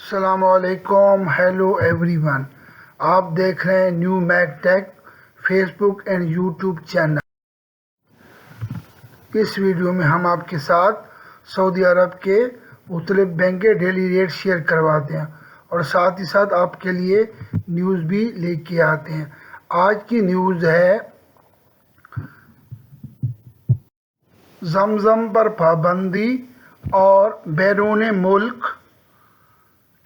السلام علیکم، hello every one. آپ دیکھ رہے ہیں new mac tech Facebook and YouTube channel. اس ویڈیو میں ہم آپ کے ساتھ سعودی عرب کے مختلف بینک کے ڈیلی ریٹ شیئر کرواتے ہیں اور ساتھ ہی ساتھ آپ کے لیے نیوز بھی لے کے آتے ہیں۔ آج کی نیوز ہے زمزم پر پابندی اور بیرون ملک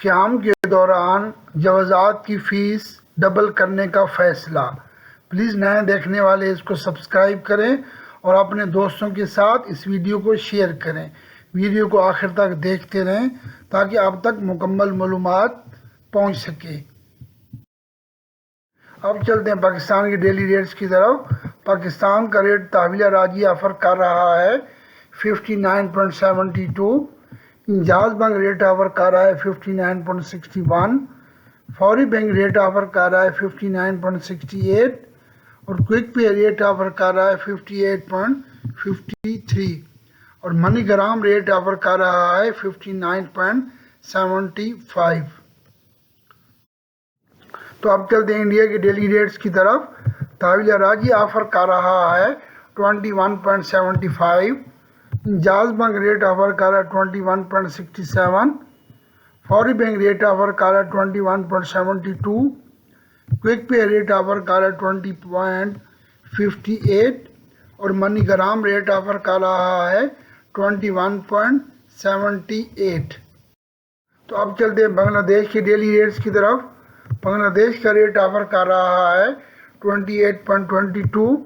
قیام کے دوران جوازات کی فیس ڈبل کرنے کا فیصلہ۔ پلیز نئے دیکھنے والے اس کو سبسکرائب کریں اور اپنے دوستوں کے ساتھ اس ویڈیو کو شیئر کریں۔ ویڈیو کو آخر تک دیکھتے رہیں تاکہ آپ تک مکمل معلومات پہنچ سکے۔ اب چلتے ہیں پاکستان کے ڈیلی ریٹس کی طرف۔ پاکستان کا ریٹ تحویلہ راجی آفر کر رہا ہے 59.72، انجاز بینک ریٹ آفر کر رہا ہے 59.61، فوری بینک ریٹ آفر کر رہا ہے 59.68 اور کوئک پے ریٹ آفر کر رہا ہے 58.53 اور منی گرام ریٹ آفر کر رہا ہے 59.75۔ تو اب چلتے ہیں انڈیا کے ڈیلی ریٹس کی طرف۔ تحویلہ راجی آفر کر رہا ہے 21.75، انجاز بینک ریٹ آفر کر رہا ہے 21.67، فوری بینک ریٹ آفر کر رہا ہے 21.72، کوئک پے ریٹ آفر کر رہا ہے 20.58 اور منی گرام ریٹ آفر کر رہا ہے 21.78۔ تو اب چلتے ہیں بنگلہ دیش کے ڈیلی ریٹس کی طرف۔ بنگلہ دیش کا ریٹ آفر کر رہا ہے 28.22،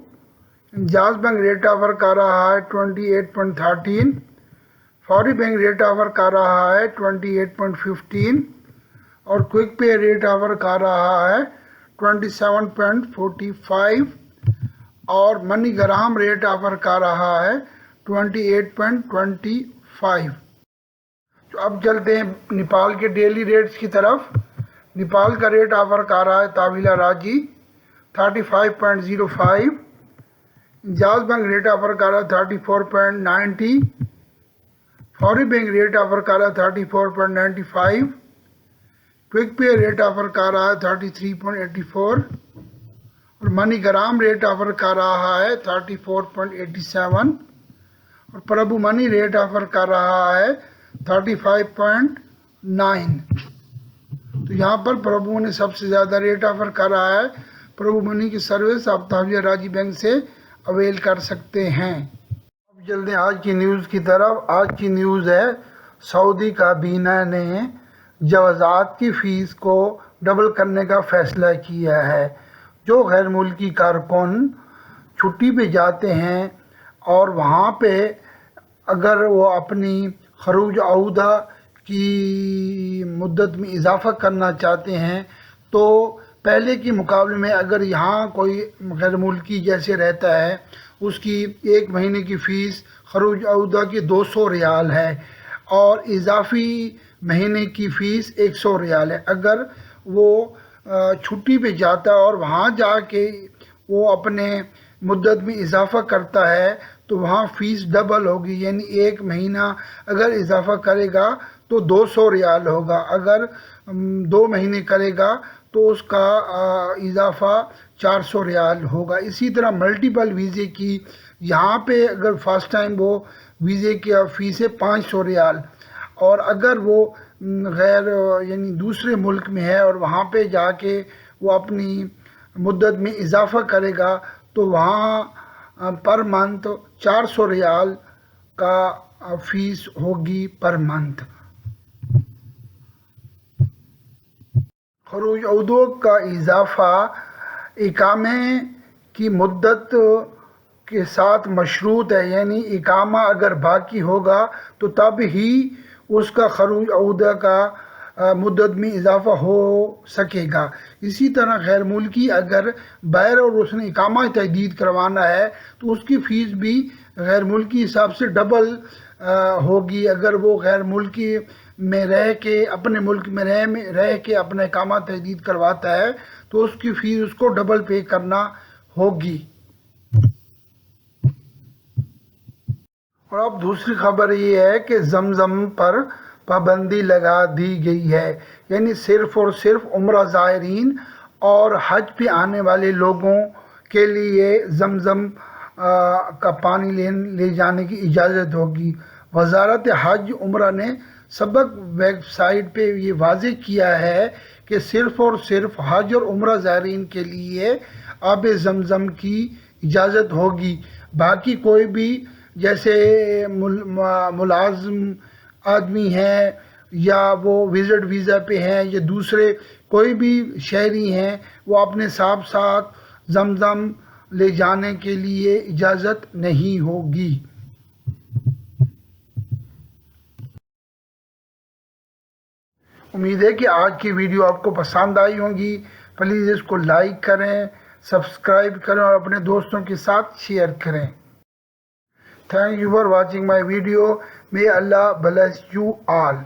انجاز بینک ریٹ آفر کر رہا ہے 28.13، فوری بینک ریٹ آفر کر رہا ہے 28.15 اور کوئک پے ریٹ آفر کر رہا ہے 27.45 اور منی گرام ریٹ آفر کر رہا ہے 28.25۔ تو اب چلتے ہیں نیپال کے ڈیلی ریٹس کی طرف۔ نیپال کا ریٹ آفر کر رہا ہے تحویلہ راجی 35.05، انجاز بینک ریٹ آفر کر رہا ہے 34.90، فوری بینک ریٹ آفر کر رہا ہے 34.95، کوئک پے ریٹ آفر کر رہا ہے 33.84 اور منی گرام ریٹ آفر کر رہا ہے 34.87 اور پربھو منی ریٹ آفر کر رہا ہے 35.9۔ تو یہاں پر پربھو منی سب سے زیادہ ریٹ آفر کر رہا ہے۔ پربھو منی کی سروس آپ تحویلہ راجی بینک سے اویل کر سکتے ہیں۔ اب چلتے ہیں آج کی نیوز کی طرف۔ آج کی نیوز ہے سعودی کابینہ نے جوازات کی فیس کو ڈبل کرنے کا فیصلہ کیا ہے۔ جو غیر ملکی کارکن چھٹی پہ جاتے ہیں اور وہاں پہ اگر وہ اپنی خروج عودہ کی مدت میں اضافہ کرنا چاہتے ہیں تو پہلے کے مقابلے میں اگر یہاں کوئی غیر ملکی جیسے رہتا ہے اس کی ایک مہینے کی فیس خروج عودہ کی 200 ریال ہے اور اضافی مہینے کی فیس 100 ریال ہے۔ اگر وہ چھٹی پہ جاتا ہے اور وہاں جا کے وہ اپنے مدت میں اضافہ کرتا ہے تو وہاں فیس ڈبل ہوگی، یعنی ایک مہینہ اگر اضافہ کرے گا تو 200 ریال ہوگا، اگر 2 مہینے کرے گا تو اس کا اضافہ 400 ریال ہوگا۔ اسی طرح ملٹیپل ویزے کی یہاں پہ اگر فرسٹ ٹائم وہ ویزے کی فیس ہے 500 ریال اور اگر وہ غیر یعنی دوسرے ملک میں ہے اور وہاں پہ جا کے وہ اپنی مدت میں اضافہ کرے گا تو وہاں پر منتھ 400 ریال کا فیس ہوگی پر منتھ۔ خروج عودہ کا اضافہ اقامے کی مدت کے ساتھ مشروط ہے، یعنی اقامہ اگر باقی ہوگا تو تب ہی اس کا خروج عودہ کا مدت میں اضافہ ہو سکے گا۔ اسی طرح غیر ملکی اگر باہر اور اس نے اقامہ تجدید کروانا ہے تو اس کی فیس بھی غیر ملکی حساب سے ڈبل ہوگی۔ اگر وہ غیر ملکی میں رہ کے اپنے ملک میں رہ کے اپنا اقامہ تجدید کرواتا ہے تو اس کی فیس اس کو ڈبل پے کرنا ہوگی۔ اور اب دوسری خبر یہ ہے کہ زمزم پر پابندی لگا دی گئی ہے، یعنی صرف اور صرف عمرہ زائرین اور حج پہ آنے والے لوگوں کے لیے زمزم کا پانی لے جانے کی اجازت ہوگی۔ وزارت حج عمرہ نے سبق ویب سائٹ پہ یہ واضح کیا ہے کہ صرف اور صرف حج اور عمرہ زائرین کے لیے آب زمزم کی اجازت ہوگی۔ باقی کوئی بھی جیسے ملازم آدمی ہیں یا وہ وزٹ ویزا پہ ہیں یا دوسرے کوئی بھی شہری ہیں، وہ اپنے ساتھ زمزم لے جانے کے لیے اجازت نہیں ہوگی۔ امید ہے کہ آج کی ویڈیو آپ کو پسند آئی ہوگی۔ پلیز اس کو لائک کریں، سبسکرائب کریں اور اپنے دوستوں کے ساتھ شیئر کریں۔ Thank you for watching my video. May Allah bless you all.